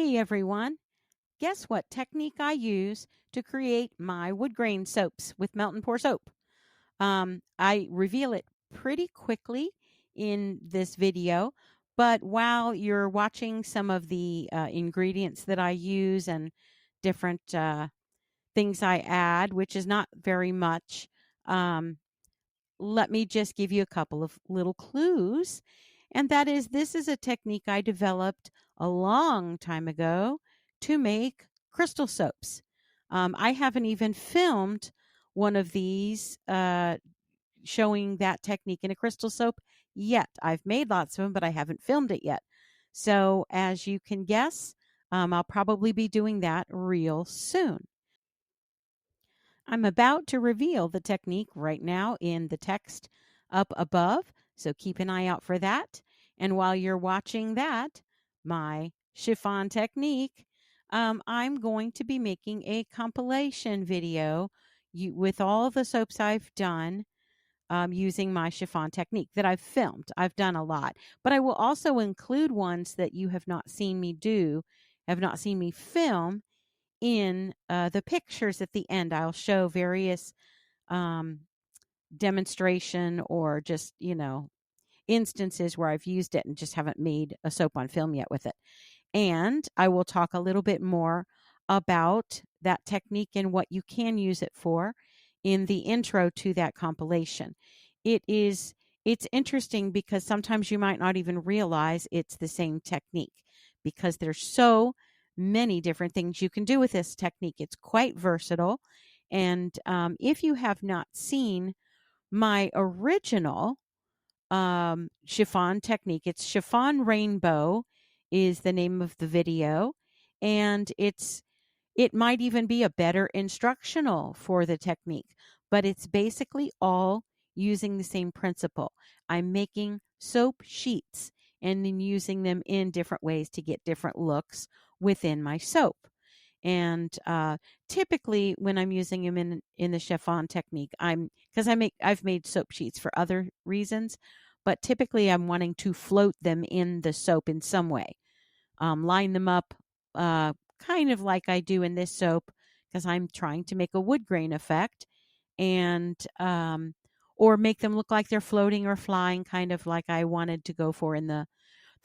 Hey everyone, guess what technique I use to create my wood grain soaps with melt and pour soap? I reveal it pretty quickly in this video, but while you're watching some of the ingredients that I use and different things I add, which is not very much, um, let me just give you a couple of little clues. And that is, this is a technique I developed a long time ago to make crystal soaps. I haven't even filmed one of these showing that technique in a crystal soap yet. I've made lots of them, but I haven't filmed it yet. So, as you can guess, I'll probably be doing that real soon. I'm about to reveal the technique right now in the text up above, so keep an eye out for that. And while you're watching that, my chiffon technique, I'm going to be making a compilation video with all the soaps I've done using my chiffon technique that I've filmed. I've done a lot, but I will also include ones that you have not seen me do, have not seen me film in the pictures at the end. I'll show various um, demonstration or just, instances where I've used it and just haven't made a soap on film yet with it. And I will talk a little bit more about that technique and what you can use it for in the intro to that compilation. It's interesting because sometimes you might not even realize it's the same technique because there's so many different things you can do with this technique. It's quite versatile. And if you have not seen my original chiffon technique, it's Chiffon Rainbow is the name of the video. And it might even be a better instructional for the technique, but it's basically all using the same principle. I'm making soap sheets and then using them in different ways to get different looks within my soap. And typically, when I'm using them in the chiffon technique, I've made soap sheets for other reasons, but typically I'm wanting to float them in the soap in some way, line them up, kind of like I do in this soap, because I'm trying to make a wood grain effect, and or make them look like they're floating or flying, kind of like I wanted to go for in the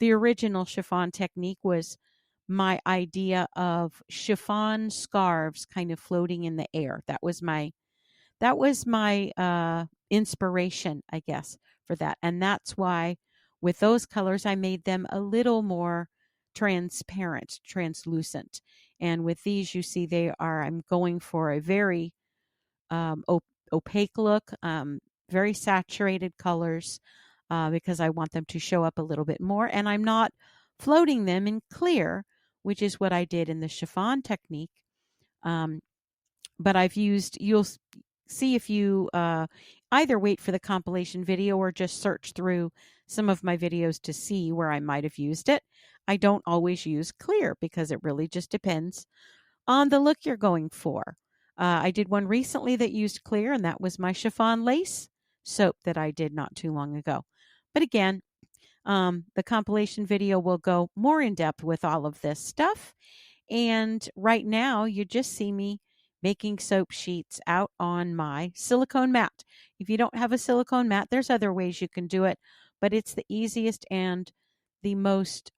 original chiffon technique. Was my idea of chiffon scarves kind of floating in the air. That was my inspiration, I guess, for that. And that's why with those colors I made them a little more transparent, translucent. And with these, you see I'm going for a very opaque look, very saturated colors, because I want them to show up a little bit more. And I'm not floating them in clear, which is what I did in the chiffon technique. Um, but you'll see if you either wait for the compilation video or just search through some of my videos to see where I might have used it. I don't always use clear because it really just depends on the look you're going for. I did one recently that used clear, and that was my chiffon lace soap that I did not too long ago. But again, the compilation video will go more in depth with all of this stuff. And right now, you just see me making soap sheets out on my silicone mat. If you don't have a silicone mat, there's other ways you can do it, but it's the easiest and the most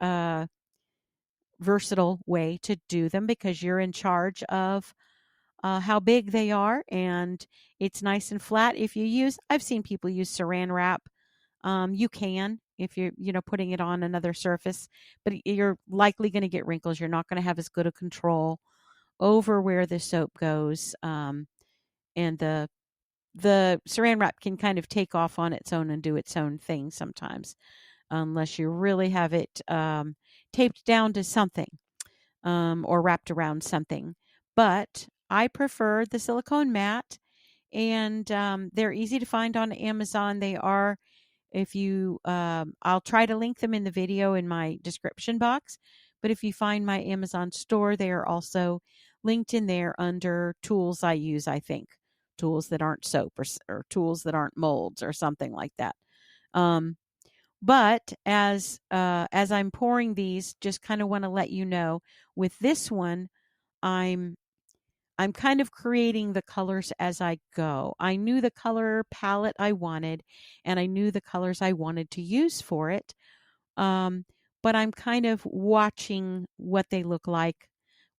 versatile way to do them because you're in charge of how big they are, and it's nice and flat. I've seen people use saran wrap. You can if you're, putting it on another surface, but you're likely going to get wrinkles. You're not going to have as good a control over where the soap goes, and the saran wrap can kind of take off on its own and do its own thing sometimes, unless you really have it taped down to something, or wrapped around something. But I prefer the silicone mat, and they're easy to find on Amazon. They are, if you, I'll try to link them in the video in my description box. But if you find my Amazon store, they are also linked in there under tools I use, I think. Tools that aren't soap or tools that aren't molds or something like that. Um, But as I'm pouring these, just kind of want to let you know, with this one, I'm I'm kind of creating the colors as I go. I knew the color palette I wanted, and I knew the colors I wanted to use for it. Um, but I'm kind of watching what they look like.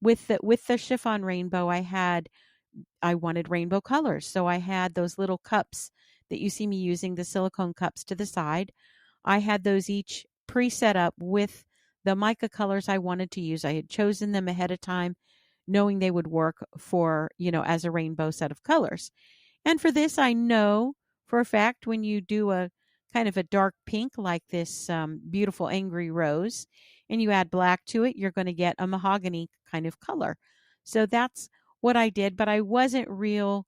With the chiffon rainbow, I wanted rainbow colors, so I had those little cups that you see me using, the silicone cups to the side. I had those each pre-set up with the mica colors I wanted to use. I had chosen them ahead of time, knowing they would work for, as a rainbow set of colors. And for this, I know for a fact when you do a kind of a dark pink like this beautiful angry rose and you add black to it, you're going to get a mahogany kind of color. So that's what I did, but I wasn't real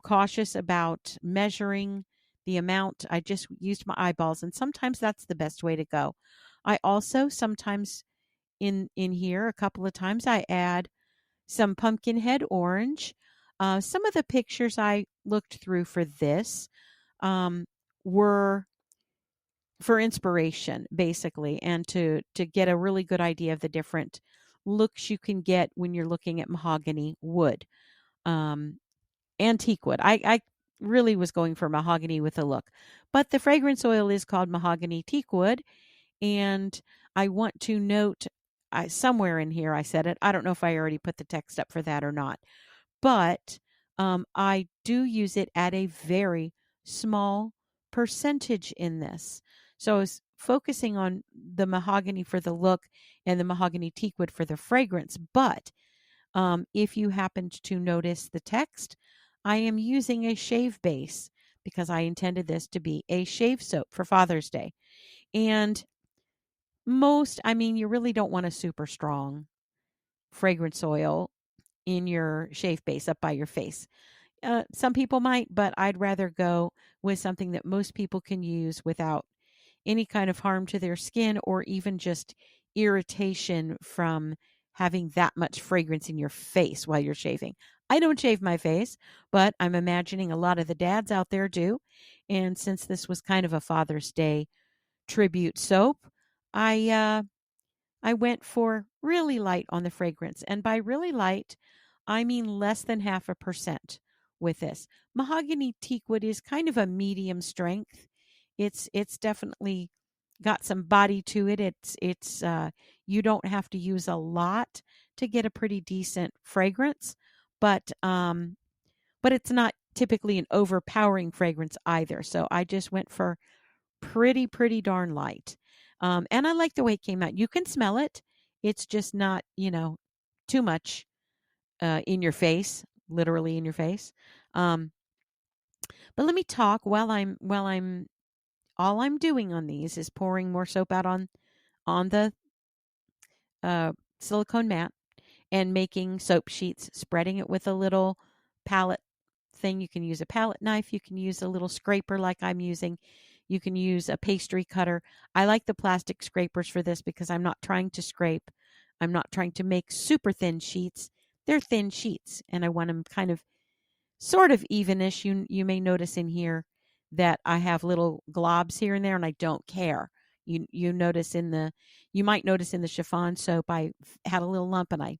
cautious about measuring the amount. I just used my eyeballs, and sometimes that's the best way to go. I also sometimes in here a couple of times I add some pumpkinhead orange. Some of the pictures I looked through for this were for inspiration, basically, and to get a really good idea of the different looks you can get when you're looking at mahogany wood, um, antique wood. I really was going for mahogany with a look, but the fragrance oil is called mahogany teak wood, and I want to note. Somewhere in here I said it. I don't know if I already put the text up for that or not, but I do use it at a very small percentage in this. So I was focusing on the mahogany for the look and the mahogany teakwood for the fragrance. But if you happened to notice the text, I am using a shave base because I intended this to be a shave soap for Father's Day. And you really don't want a super strong fragrance oil in your shave base up by your face. Some people might, but I'd rather go with something that most people can use without any kind of harm to their skin or even just irritation from having that much fragrance in your face while you're shaving. I don't shave my face, but I'm imagining a lot of the dads out there do. And since this was kind of a Father's Day tribute soap, I I went for really light on the fragrance. And by really light, I mean less than 0.5% with this. Mahogany teakwood is kind of a medium strength. It's definitely got some body to it. It's you don't have to use a lot to get a pretty decent fragrance, but it's not typically an overpowering fragrance either. So I just went for pretty darn light. And I like the way it came out. You can smell it. It's just not, too much in your face, literally in your face. Um, but let me talk while I'm all I'm doing on these is pouring more soap out on the uh, silicone mat and making soap sheets, spreading it with a little palette thing. You can use a palette knife. You can use a little scraper like I'm using. You can use a pastry cutter. I like the plastic scrapers for this because I'm not trying to scrape. I'm not trying to make super thin sheets. They're thin sheets, and I want them kind of sort of evenish. You may notice in here that I have little globs here and there, and I don't care. You might notice in the chiffon soap I had a little lump, and I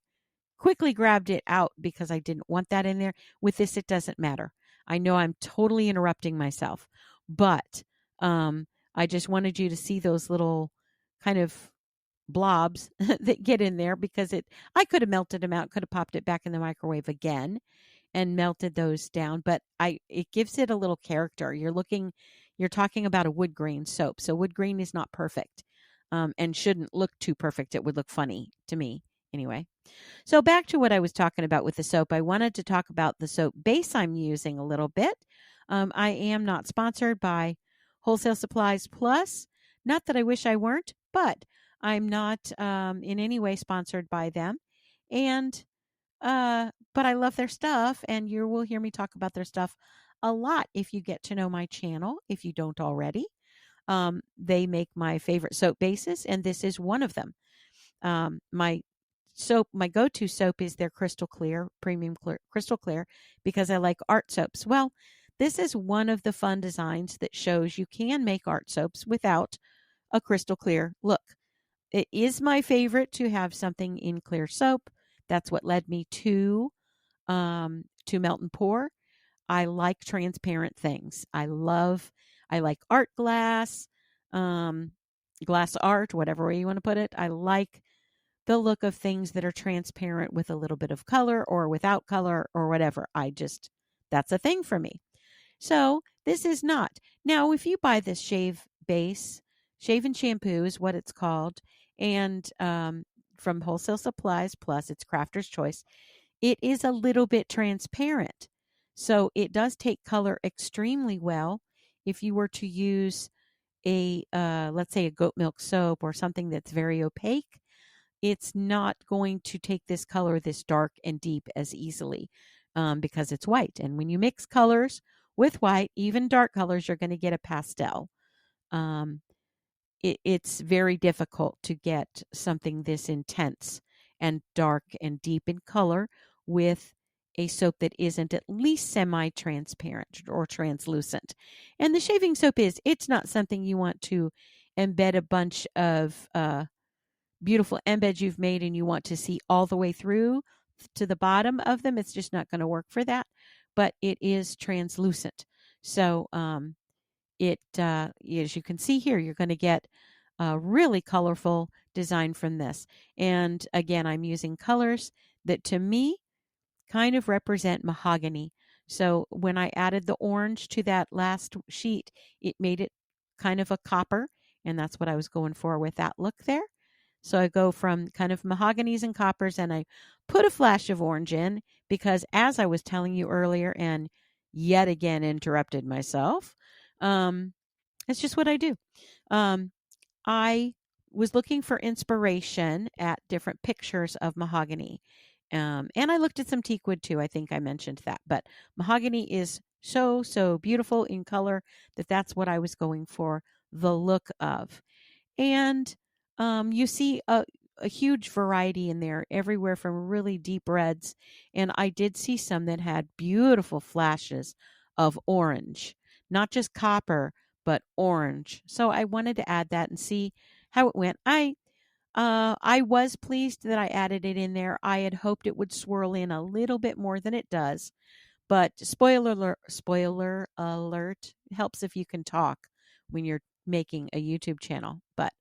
quickly grabbed it out because I didn't want that in there. With this, it doesn't matter. I know I'm totally interrupting myself, but um, I just wanted you to see those little kind of blobs that get in there because I could have melted them out, could have popped it back in the microwave again and melted those down, but it gives it a little character. You're talking about a wood grain soap. So wood grain is not perfect. And shouldn't look too perfect. It would look funny to me anyway. So back to what I was talking about with the soap. I wanted to talk about the soap base I'm using a little bit. I am not sponsored by Wholesale Supplies Plus. Not that I wish I weren't, but I'm not in any way sponsored by them. And but I love their stuff, and you will hear me talk about their stuff a lot if you get to know my channel, if you don't already. They make my favorite soap bases, and this is one of them. My go-to soap is their crystal clear, premium clear, crystal clear, because I like art soaps. Well, this is one of the fun designs that shows you can make art soaps without a crystal clear look. It is my favorite to have something in clear soap. That's what led me to melt and pour. I like transparent things. I like art glass, um, glass art, whatever way you want to put it. I like the look of things that are transparent with a little bit of color or without color or whatever. That's a thing for me. So this is not. Now, if you buy this shave base, shave and shampoo is what it's called, and from Wholesale Supplies, plus it's Crafter's Choice, it is a little bit transparent. So it does take color extremely well. If you were to use let's say a goat milk soap or something that's very opaque, it's not going to take this color this dark and deep as easily because it's white. And when you mix colors with white, even dark colors, you're going to get a pastel. Um, it's very difficult to get something this intense and dark and deep in color with a soap that isn't at least semi-transparent or translucent. And the shaving soap it's not something you want to embed a bunch of beautiful embeds you've made and you want to see all the way through to the bottom of them. It's just not going to work for that, but it is translucent. So as you can see here, you're going to get a really colorful design from this. And again, I'm using colors that to me kind of represent mahogany. So when I added the orange to that last sheet, it made it kind of a copper, and that's what I was going for with that look there. So I go from kind of mahoganies and coppers, and I put a flash of orange in because, as I was telling you earlier, and yet again interrupted myself, it's just what I do. I was looking for inspiration at different pictures of mahogany. And I looked at some teakwood too. I think I mentioned that. But mahogany is so, so beautiful in color that's what I was going for the look of. And you see a huge variety in there, everywhere from really deep reds. And I did see some that had beautiful flashes of orange, not just copper, but orange. So I wanted to add that and see how it went. I was pleased that I added it in there. I had hoped it would swirl in a little bit more than it does. But spoiler alert, helps if you can talk when you're making a YouTube channel. But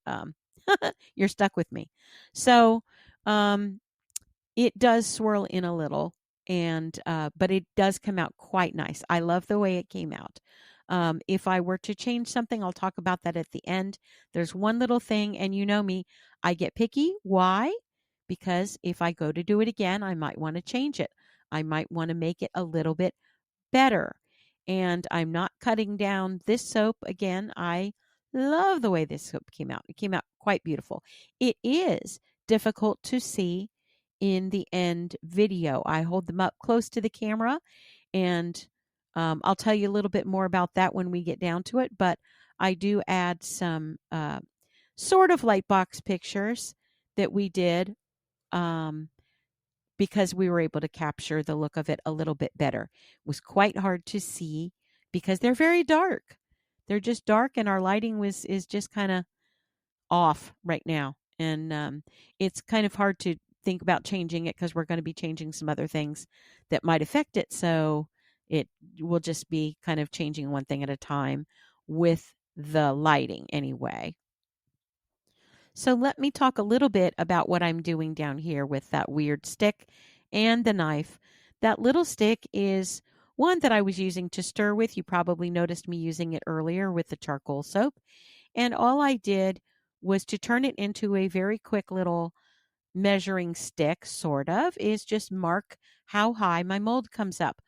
you're stuck with me. So it does swirl in a little, and but it does come out quite nice. I love the way it came out. If I were to change something, I'll talk about that at the end. There's one little thing, and you know me, I get picky. Why? Because if I go to do it again, I might want to change it. I might want to make it a little bit better. And I'm not cutting down this soap again. I love the way this soap came out. It came out quite beautiful. It is difficult to see in the end video. I hold them up close to the camera, and I'll tell you a little bit more about that when we get down to it. But I do add some sort of light box pictures that we did because we were able to capture the look of it a little bit better. It was quite hard to see because they're very dark. They're just dark, and our lighting is just kind of off right now. And it's kind of hard to think about changing it because we're going to be changing some other things that might affect it. So it will just be kind of changing one thing at a time with the lighting anyway. So let me talk a little bit about what I'm doing down here with that weird stick and the knife. That little stick is one that I was using to stir with. You probably noticed me using it earlier with the charcoal soap. And all I did was to turn it into a very quick little measuring stick, sort of, is just mark how high my mold comes up.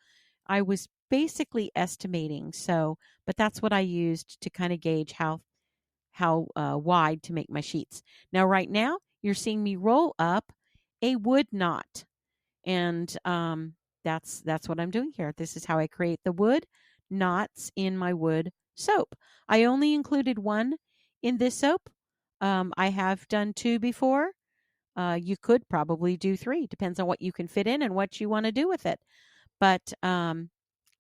I was basically estimating, but that's what I used to kind of gauge how wide to make my sheets. Now, right now, you're seeing me roll up a wood knot, and that's what I'm doing here. This is how I create the wood knots in my wood soap. I only included one in this soap. I have done two before. You could probably do three. Depends on what you can fit in and what you want to do with it. But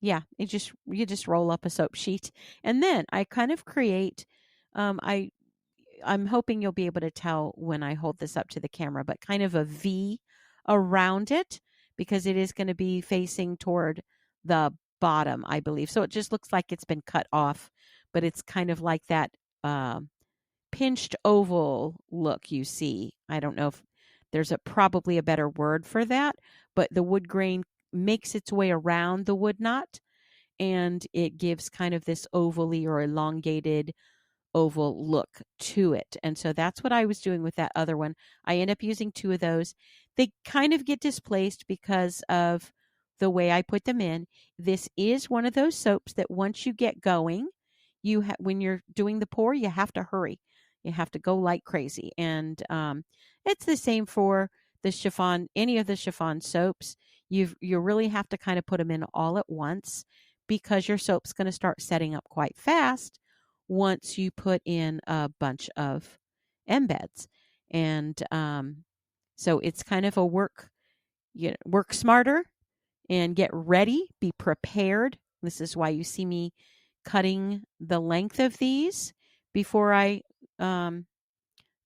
Yeah, you just roll up a soap sheet, and then I kind of create. I'm hoping you'll be able to tell when I hold this up to the camera, but kind of a V around it because it is going to be facing toward the bottom, I believe. So it just looks like it's been cut off, but it's kind of like that pinched oval look you see. I don't know if there's probably a better word for that, but the wood grain makes its way around the wood knot and it gives kind of this ovally or elongated oval look to it. And so that's what I was doing with that other one. I end up using two of those. They kind of get displaced because of the way I put them in. This is one of those soaps that once you get going, when you're doing the pour, you have to hurry. You have to go like crazy. And it's the same for the chiffon, any of the chiffon soaps. You really have to kind of put them in all at once because your soap's going to start setting up quite fast once you put in a bunch of embeds. And so it's kind of a work smarter and get ready, be prepared. This is why you see me cutting the length of these before I um,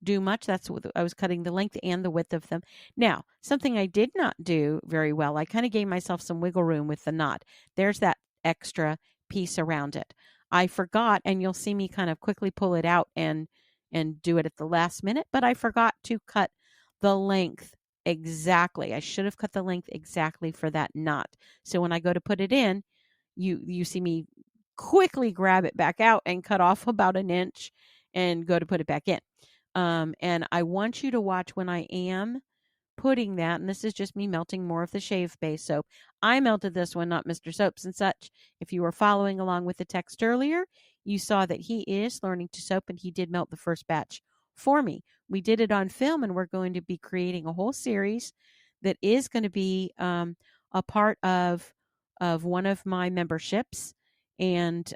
do much. That's what I was cutting, the length and the width of them. Now, something I did not do very well, I kind of gave myself some wiggle room with the knot. There's that extra piece around it. I forgot, and you'll see me kind of quickly pull it out and do it at the last minute, but I forgot to cut the length exactly. I should have cut the length exactly for that knot. So when I go to put it in, you see me quickly grab it back out and cut off about an inch and go to put it back in. And I want you to watch when I am putting that, and this is just me melting more of the shave base soap. I melted this one, not Mr. Soaps and Such. If you were following along with the text earlier, you saw that he is learning to soap and he did melt the first batch for me. We did it on film and we're going to be creating a whole series that is going to be a part of one of my memberships. And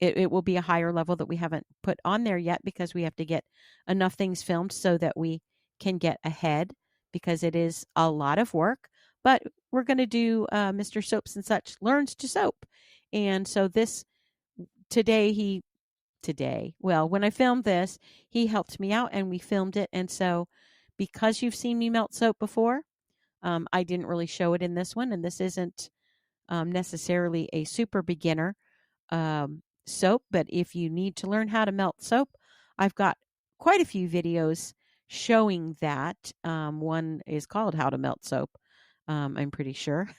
it will be a higher level that we haven't put on there yet because we have to get enough things filmed so that we can get ahead because it is a lot of work. But we're going to do Mr. Soaps and Such Learns to Soap. And so well, when I filmed this, he helped me out and we filmed it. And so because you've seen me melt soap before, I didn't really show it in this one. And this isn't necessarily a super beginner soap, but if you need to learn how to melt soap, I've got quite a few videos showing that. One is called How to Melt Soap, I'm pretty sure.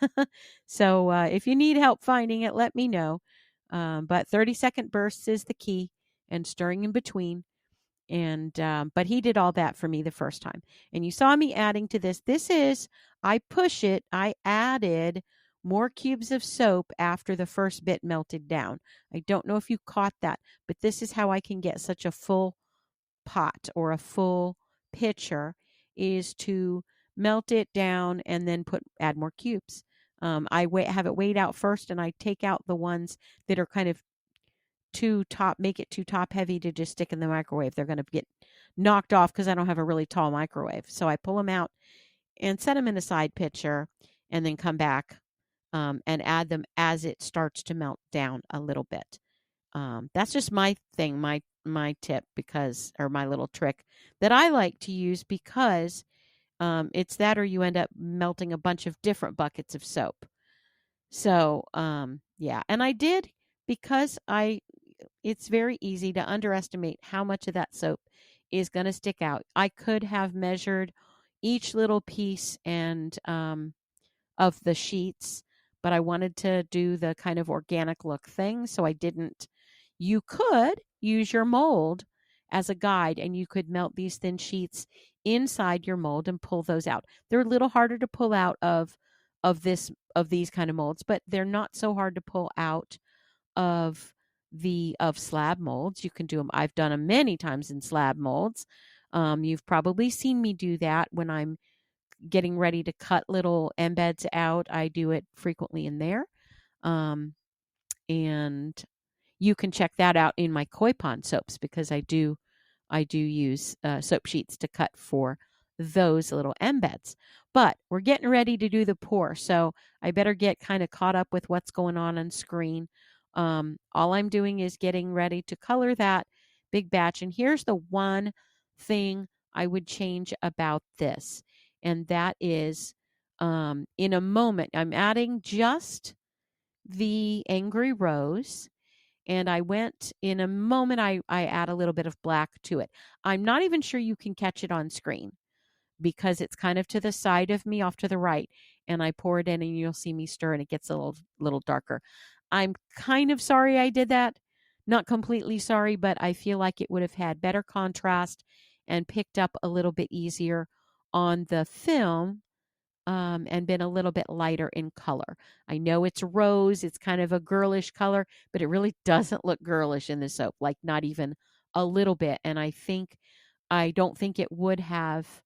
So if you need help finding it, let me know. But 30-second bursts is the key and stirring in between. And but he did all that for me the first time. And you saw me adding to this. I added more cubes of soap after the first bit melted down. I don't know if you caught that, but this is how I can get such a full pot or a full pitcher is to melt it down and then add more cubes. Have it weighed out first and I take out the ones that are kind of make it too top heavy to just stick in the microwave. They're going to get knocked off because I don't have a really tall microwave. So I pull them out and set them in a side pitcher and then come back and add them as it starts to melt down a little bit. That's just my thing, my tip or my little trick that I like to use because it's that or you end up melting a bunch of different buckets of soap. So yeah, and I did because it's very easy to underestimate how much of that soap is going to stick out. I could have measured each little piece and of the sheets, but I wanted to do the kind of organic look thing, so I didn't. You could use your mold as a guide and you could melt these thin sheets inside your mold and pull those out. They're a little harder to pull out of these kind of molds, but they're not so hard to pull out of slab molds. You can do them. I've done them many times in slab molds. You've probably seen me do that when I'm getting ready to cut little embeds out. I do it frequently in there. And you can check that out in my koi pond soaps because I do use soap sheets to cut for those little embeds. But we're getting ready to do the pour, so I better get kind of caught up with what's going on screen. All I'm doing is getting ready to color that big batch. And here's the one thing I would change about this, and that is in a moment, I'm adding just the Angry Rose. And I went in a moment, I add a little bit of black to it. I'm not even sure you can catch it on screen because it's kind of to the side of me off to the right. And I pour it in and you'll see me stir and it gets a little darker. I'm kind of sorry I did that. Not completely sorry, but I feel like it would have had better contrast and picked up a little bit easier on the film, and been a little bit lighter in color. I know it's rose, it's kind of a girlish color, but it really doesn't look girlish in the soap, like not even a little bit. And I don't think it would have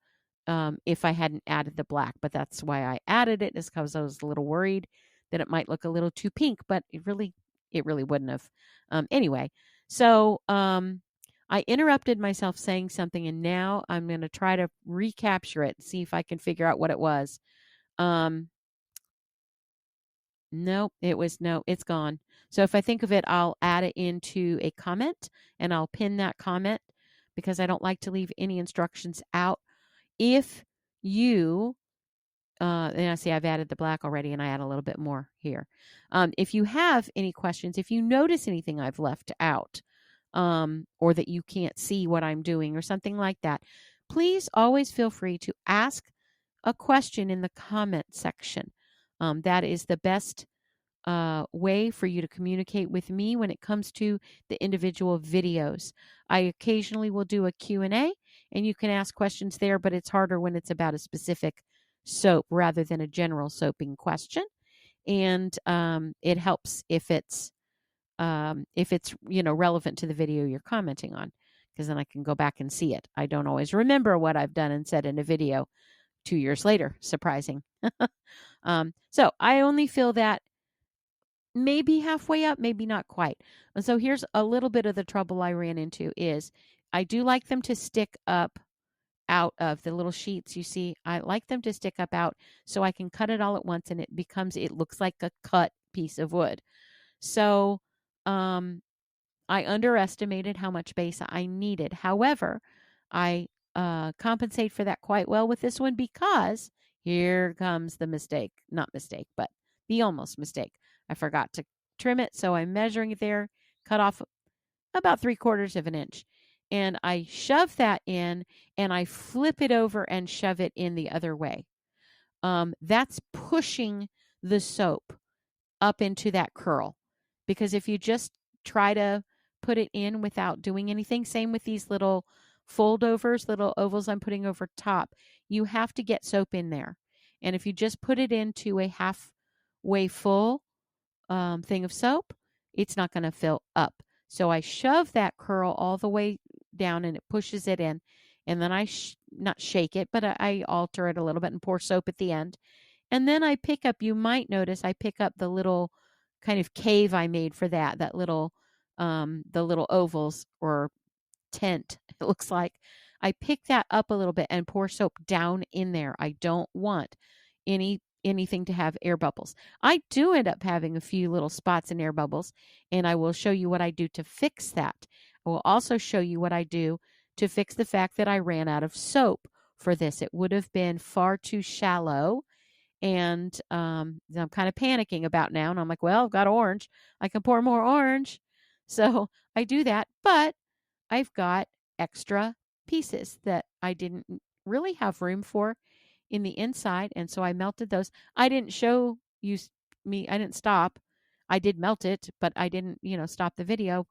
if I hadn't added the black, but that's why I added it, is because I was a little worried that it might look a little too pink, but it really wouldn't have. Anyway, so I interrupted myself saying something, and now I'm going to try to recapture it, see if I can figure out what it was. Nope, it's gone. So if I think of it, I'll add it into a comment and I'll pin that comment because I don't like to leave any instructions out. If you, and I see I've added the black already and I add a little bit more here. If you have any questions, if you notice anything I've left out, or that you can't see what I'm doing or something like that, please always feel free to ask a question in the comment section. That is the best way for you to communicate with me when it comes to the individual videos. I occasionally will do a Q&A and you can ask questions there, but it's harder when it's about a specific soap rather than a general soaping question. And it helps if it's relevant to the video you're commenting on, because then I can go back and see it. I don't always remember what I've done and said in a video 2 years later. Surprising. So I only fill that maybe halfway up, maybe not quite. And so here's a little bit of the trouble I ran into is I do like them to stick up out of the little sheets you see. I like them to stick up out so I can cut it all at once and it looks like a cut piece of wood. So I underestimated how much base I needed. However, I compensate for that quite well with this one because here comes the mistake. Not mistake, but the almost mistake. I forgot to trim it, so I'm measuring it there, cut off about 3/4 of an inch. And I shove that in and I flip it over and shove it in the other way. That's pushing the soap up into that curl. Because if you just try to put it in without doing anything, same with these little foldovers, little ovals I'm putting over top, you have to get soap in there. And if you just put it into a halfway full thing of soap, it's not going to fill up. So I shove that curl all the way down and it pushes it in. And then I not shake it, but I alter it a little bit and pour soap at the end. And then I pick up, you might notice, I pick up the little kind of cave I made for that little, the little ovals or tent, it looks like. I pick that up a little bit and pour soap down in there. I don't want anything to have air bubbles. I do end up having a few little spots and air bubbles, and I will show you what I do to fix that. I will also show you what I do to fix the fact that I ran out of soap for this. It would have been far too shallow, and I'm kind of panicking about now. And I'm like, well, I've got orange. I can pour more orange. So I do that, but I've got extra pieces that I didn't really have room for in the inside, and so I melted those. I didn't show you me. I didn't stop. I did melt it, but I didn't, stop the video.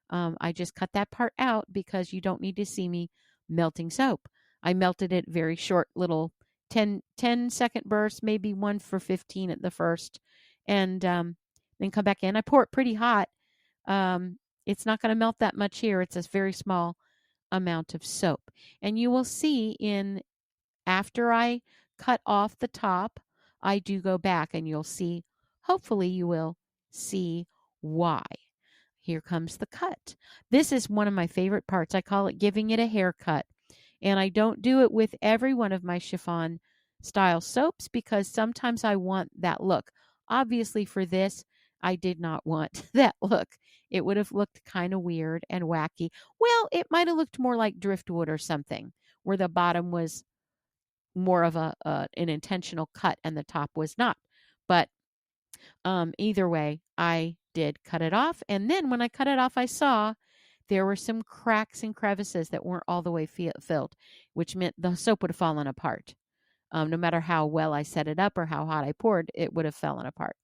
I just cut that part out because you don't need to see me melting soap. I melted it very short, little 10-second bursts, maybe one for 15 at the first, and then come back in. I pour it pretty hot. It's not going to melt that much here. It's a very small amount of soap. And you will see after I cut off the top, I do go back and you'll see, hopefully you will see why. Here comes the cut. This is one of my favorite parts. I call it giving it a haircut. And I don't do it with every one of my chiffon style soaps because sometimes I want that look. Obviously, for this, I did not want that look. It would have looked kind of weird and wacky. Well, it might have looked more like driftwood or something, where the bottom was more of an intentional cut and the top was not. But either way, I did cut it off. And then when I cut it off, I saw there were some cracks and crevices that weren't all the way filled, which meant the soap would have fallen apart. No matter how well I set it up or how hot I poured, it would have fallen apart.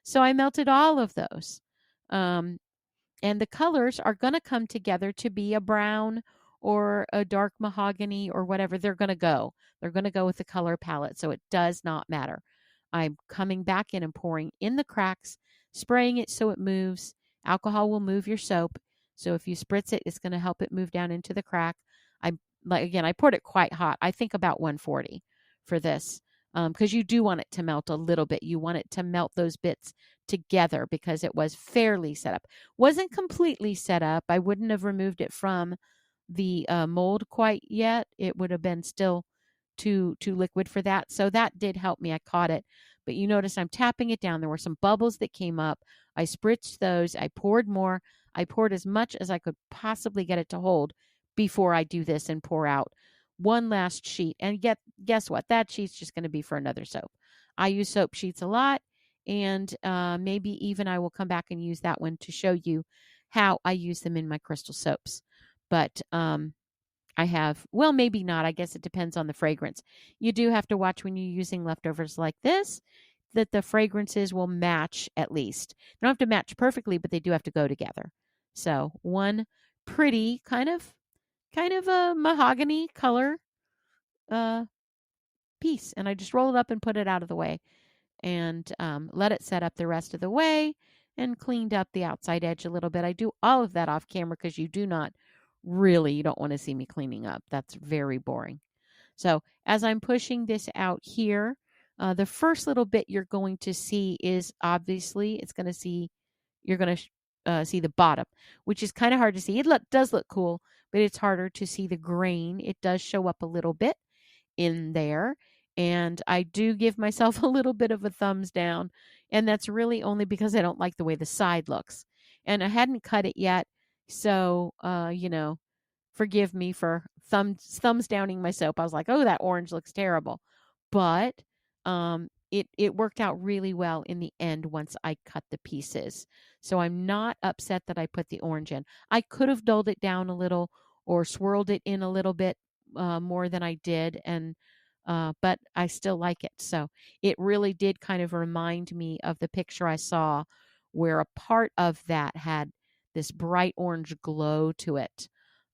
So I melted all of those. Um, and the colors are going to come together to be a brown or a dark mahogany or whatever they're going to go. They're going to go with the color palette, so it does not matter. I'm coming back in and pouring in the cracks, spraying it so it moves. Alcohol will move your soap, so if you spritz it, it's going to help it move down into the crack. I poured it quite hot. I think about 140 for this because you do want it to melt a little bit. You want it to melt those bits together because it was fairly set up. Wasn't completely set up. I wouldn't have removed it from the mold quite yet. It would have been still too liquid for that. So that did help me. I caught it. But you notice I'm tapping it down. There were some bubbles that came up. I spritzed those. I poured more. I poured as much as I could possibly get it to hold before I do this and pour out one last sheet. And guess what? That sheet's just going to be for another soap. I use soap sheets a lot. And maybe even I will come back and use that one to show you how I use them in my crystal soaps. But I have, well, maybe not. I guess it depends on the fragrance. You do have to watch when you're using leftovers like this that the fragrances will match at least. They don't have to match perfectly, but they do have to go together. So one pretty kind of a mahogany color piece, and I just roll it up and put it out of the way and let it set up the rest of the way and cleaned up the outside edge a little bit. I do all of that off camera because you don't want to see me cleaning up. That's very boring. So as I'm pushing this out here, the first little bit you're going to see is obviously you're going to see the bottom, which is kind of hard to see. It does look cool, but it's harder to see the grain. It does show up a little bit in there. And I do give myself a little bit of a thumbs down. And that's really only because I don't like the way the side looks. And I hadn't cut it yet. So, forgive me for thumbs downing my soap. I was like, oh, that orange looks terrible. But it worked out really well in the end once I cut the pieces. So I'm not upset that I put the orange in. I could have dulled it down a little or swirled it in a little bit more than I did, and but I still like it. So it really did kind of remind me of the picture I saw where a part of that had this bright orange glow to it.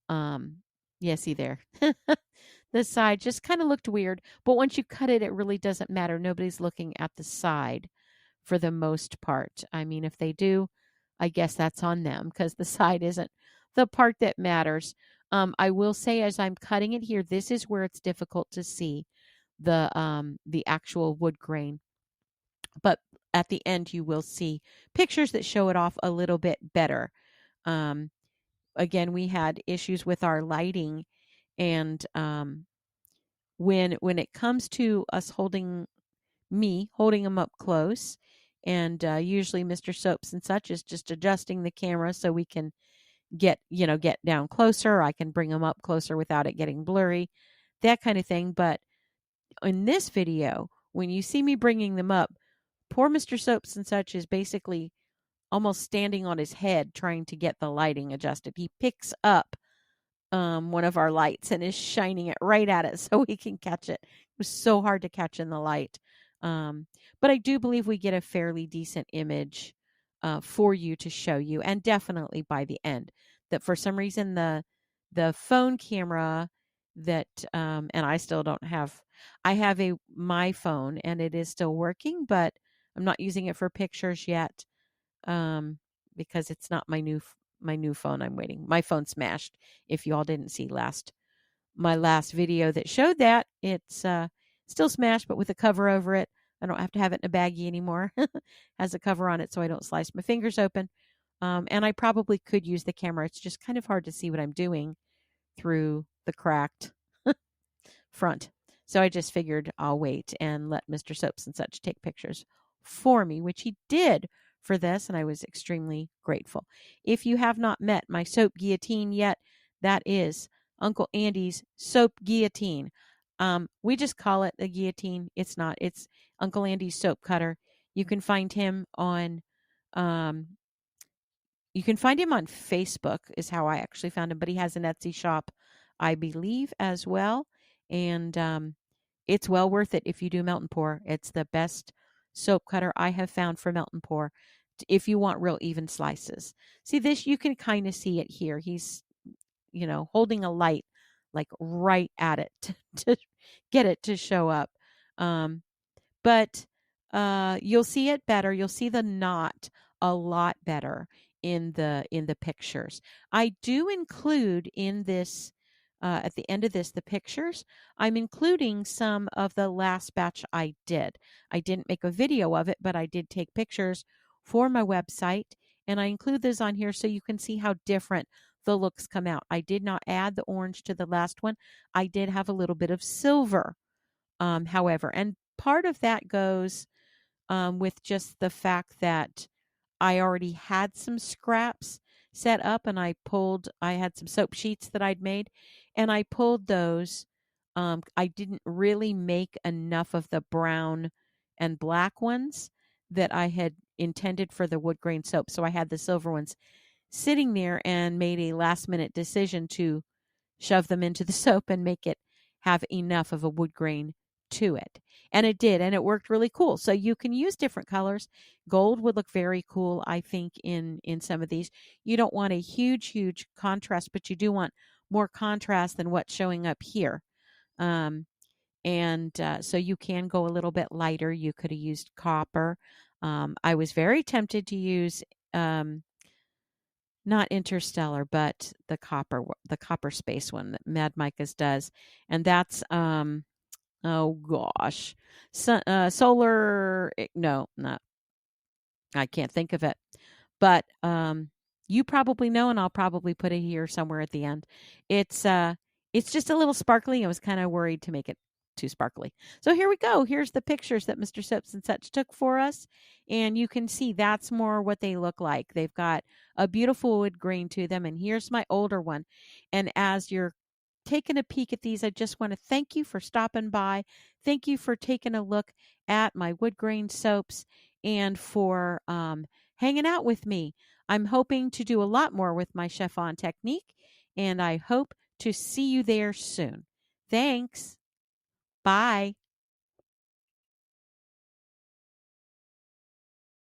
Yeah, see there. The side just kind of looked weird, but once you cut it, it really doesn't matter. Nobody's looking at the side for the most part. I mean, if they do, I guess that's on them because the side isn't the part that matters. I will say as I'm cutting it here, this is where it's difficult to see the actual wood grain. But at the end, you will see pictures that show it off a little bit better. Again, we had issues with our lighting, and when it comes to us holding them up close, and usually Mr. Soaps and such is just adjusting the camera so we can get down closer. I can bring them up closer without it getting blurry, that kind of thing. But in this video, when you see me bringing them up, poor Mr. Soaps and such is basically almost standing on his head trying to get the lighting adjusted. He picks up one of our lights and is shining it right at it so he can catch it. It was so hard to catch in the light. But I do believe we get a fairly decent image for you to show you, and definitely by the end. That for some reason the phone camera that and I still don't have. I have my phone and it is still working, but I'm not using it for pictures yet because it's not my new phone. I'm waiting. My phone smashed. If you all didn't see my last video that showed that, it's still smashed, but with a cover over it. I don't have to have it in a baggie anymore. Has a cover on it so I don't slice my fingers open. And I probably could use the camera. It's just kind of hard to see what I'm doing through the cracked front. So I just figured I'll wait and let Mr. Soaps and Such take pictures for me, which he did for this, and I was extremely grateful. If you have not met my soap guillotine yet, that is Uncle Andy's soap guillotine. We just call it a guillotine. It's not. It's Uncle Andy's soap cutter. You can find him on um, you can find him on Facebook is how I actually found him, but he has an Etsy shop, I believe, as well. And it's well worth it if you do melt and pour. It's the best soap cutter I have found for melt and pour if you want real even slices. See this, you can kind of see it here. He's, holding a light like right at it to get it to show up. But you'll see it better. You'll see the knot a lot better in the pictures. I do include in this at the end of this the pictures. I'm including some of the last batch I did. I didn't make a video of it, but I did take pictures for my website, and I include those on here so you can see how different the looks come out. I did not add the orange to the last one. I did have a little bit of silver, however, and part of that goes with just the fact that I already had some scraps set up, and I had some soap sheets that I'd made, and I pulled those. I didn't really make enough of the brown and black ones that I had intended for the wood grain soap. So I had the silver ones sitting there and made a last minute decision to shove them into the soap and make it have enough of a wood grain to it. And it did, and it worked really cool. So you can use different colors. Gold would look very cool, I think, in some of these. You don't want a huge contrast, but you do want more contrast than what's showing up here. And so you can go a little bit lighter. You could have used copper. I was very tempted to use not Interstellar, but the copper space one that Mad Micah's does, and that's oh gosh, solar. No, not. I can't think of it, but you probably know, and I'll probably put it here somewhere at the end. It's just a little sparkly. I was kind of worried to make it too sparkly. So here we go. Here's the pictures that Mr. Soaps and Such took for us, and you can see that's more what they look like. They've got a beautiful wood grain to them, and here's my older one. And as you're taking a peek at these, I just want to thank you for stopping by. Thank you for taking a look at my wood grain soaps and for hanging out with me. I'm hoping to do a lot more with my Chiffon Technique, and I hope to see you there soon. Thanks. Bye.